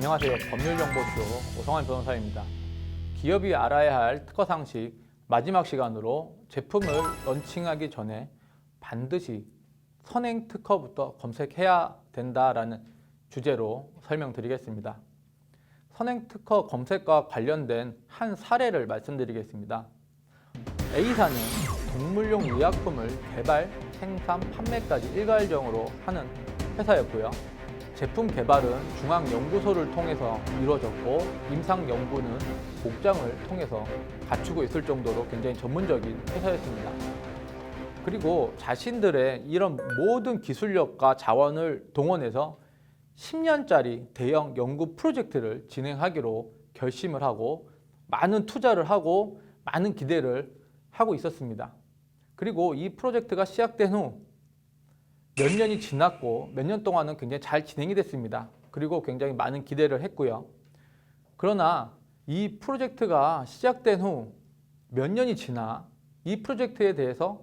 안녕하세요. 법률정보쇼 오성환 변호사입니다. 기업이 알아야 할 특허 상식 마지막 시간으로 제품을 런칭하기 전에 반드시 선행 특허부터 검색해야 된다라는 주제로 설명드리겠습니다. 선행 특허 검색과 관련된 한 사례를 말씀드리겠습니다. A사는 동물용 의약품을 개발, 생산, 판매까지 일괄적으로 하는 회사였고요. 제품 개발은 중앙연구소를 통해서 이루어졌고 임상연구는 목장을 통해서 갖추고 있을 정도로 굉장히 전문적인 회사였습니다. 그리고 자신들의 이런 모든 기술력과 자원을 동원해서 10년짜리 대형 연구 프로젝트를 진행하기로 결심을 하고 많은 투자를 하고 많은 기대를 하고 있었습니다. 그리고 이 프로젝트가 시작된 후 몇 년이 지났고 몇 년 동안은 굉장히 잘 진행이 됐습니다. 그리고 굉장히 많은 기대를 했고요. 그러나 이 프로젝트가 시작된 후 몇 년이 지나 이 프로젝트에 대해서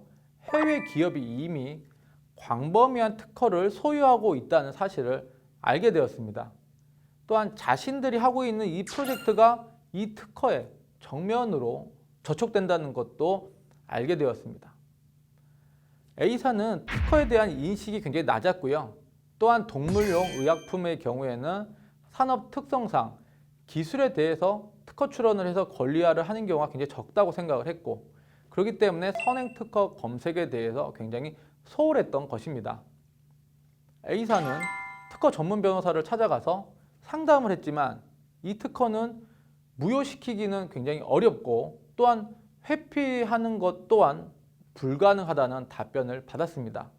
해외 기업이 이미 광범위한 특허를 소유하고 있다는 사실을 알게 되었습니다. 또한 자신들이 하고 있는 이 프로젝트가 이 특허에 정면으로 저촉된다는 것도 알게 되었습니다. A사는 특허에 대한 인식이 굉장히 낮았고요. 또한 동물용 의약품의 경우에는 산업 특성상 기술에 대해서 특허 출원을 해서 권리화를 하는 경우가 굉장히 적다고 생각을 했고, 그렇기 때문에 선행 특허 검색에 대해서 굉장히 소홀했던 것입니다. A사는 특허 전문 변호사를 찾아가서 상담을 했지만 이 특허는 무효시키기는 굉장히 어렵고 또한 회피하는 것 또한 불가능하다는 답변을 받았습니다.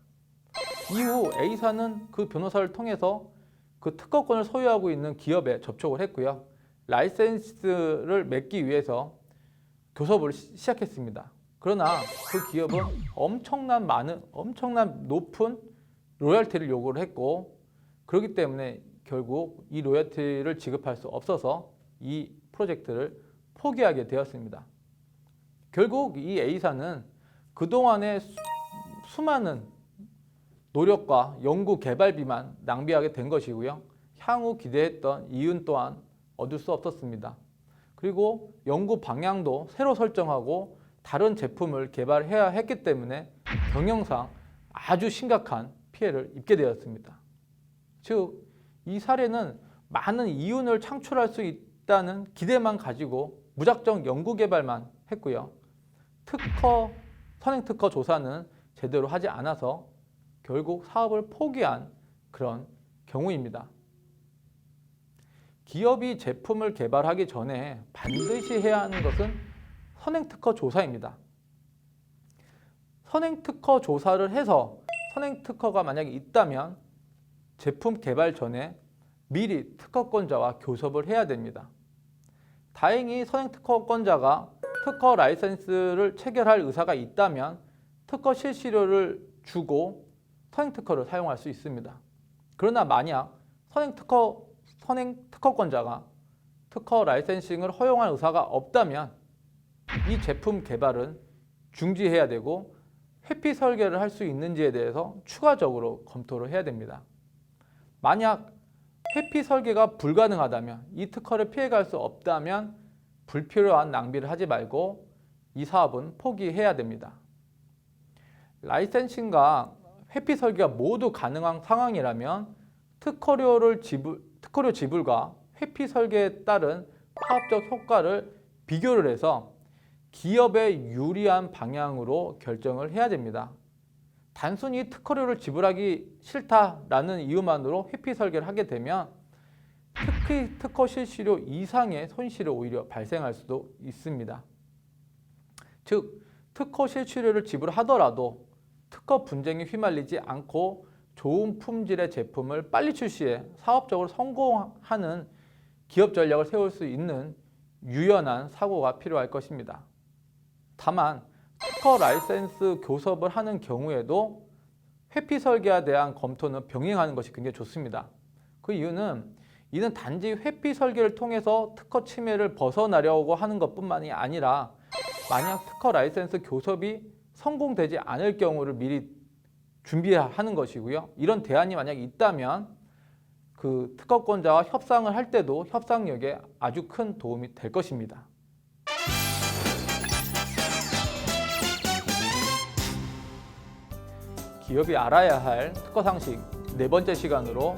이후 A사는 그 변호사를 통해서 그 특허권을 소유하고 있는 기업에 접촉을 했고요. 라이센스를 맺기 위해서 교섭을 시작했습니다. 그러나 그 기업은 엄청난 높은 로열티를 요구를 했고, 그렇기 때문에 결국 이 로열티를 지급할 수 없어서 이 프로젝트를 포기하게 되었습니다. 결국 이 A사는 그동안의 수많은 노력과 연구 개발비만 낭비하게 된 것이고요. 향후 기대했던 이윤 또한 얻을 수 없었습니다. 그리고 연구 방향도 새로 설정하고 다른 제품을 개발해야 했기 때문에 경영상 아주 심각한 피해를 입게 되었습니다. 즉, 이 사례는 많은 이윤을 창출할 수 있다는 기대만 가지고 무작정 연구 개발만 했고요. 선행 특허 조사는 제대로 하지 않아서 결국 사업을 포기한 그런 경우입니다. 기업이 제품을 개발하기 전에 반드시 해야 하는 것은 선행 특허 조사입니다. 선행 특허 조사를 해서 선행 특허가 만약에 있다면 제품 개발 전에 미리 특허권자와 교섭을 해야 됩니다. 다행히 선행 특허권자가 특허 라이센스를 체결할 의사가 있다면 특허 실시료를 주고 선행 특허를 사용할 수 있습니다. 그러나 만약 선행 특허권자가 특허 라이센싱을 허용할 의사가 없다면 이 제품 개발은 중지해야 되고 회피 설계를 할 수 있는지에 대해서 추가적으로 검토를 해야 됩니다. 만약 회피 설계가 불가능하다면, 이 특허를 피해갈 수 없다면 불필요한 낭비를 하지 말고 이 사업은 포기해야 됩니다. 라이센싱과 회피 설계가 모두 가능한 상황이라면 특허료 지불과 회피 설계에 따른 사업적 효과를 비교를 해서 기업에 유리한 방향으로 결정을 해야 됩니다. 단순히 특허료를 지불하기 싫다라는 이유만으로 회피 설계를 하게 되면 특허 실시료 이상의 손실이 오히려 발생할 수도 있습니다. 즉, 특허 실시료를 지불하더라도 특허 분쟁에 휘말리지 않고 좋은 품질의 제품을 빨리 출시해 사업적으로 성공하는 기업 전략을 세울 수 있는 유연한 사고가 필요할 것입니다. 다만 특허 라이센스 교섭을 하는 경우에도 회피 설계에 대한 검토는 병행하는 것이 굉장히 좋습니다. 그 이유는 이는 단지 회피 설계를 통해서 특허 침해를 벗어나려고 하는 것뿐만이 아니라 만약 특허 라이센스 교섭이 성공되지 않을 경우를 미리 준비하는 것이고요. 이런 대안이 만약 있다면 그 특허권자와 협상을 할 때도 협상력에 아주 큰 도움이 될 것입니다. 기업이 알아야 할 특허 상식 네 번째 시간으로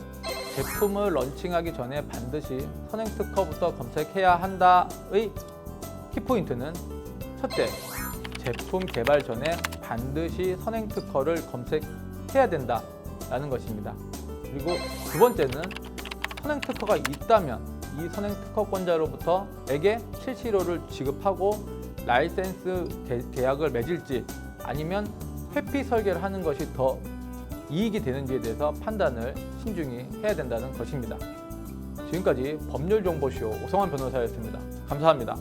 제품을 런칭하기 전에 반드시 선행 특허부터 검색해야 한다의 키포인트는 첫째, 제품 개발 전에 반드시 선행 특허를 검색해야 된다라는 것입니다. 그리고 두 번째는 선행 특허가 있다면 이 선행 특허권자로부터에게 실시료를 지급하고 라이센스 계약을 맺을지 아니면 회피 설계를 하는 것이 더 이익이 되는지에 대해서 판단을 신중히 해야 된다는 것입니다. 지금까지 법률정보쇼 오성환 변호사였습니다. 감사합니다.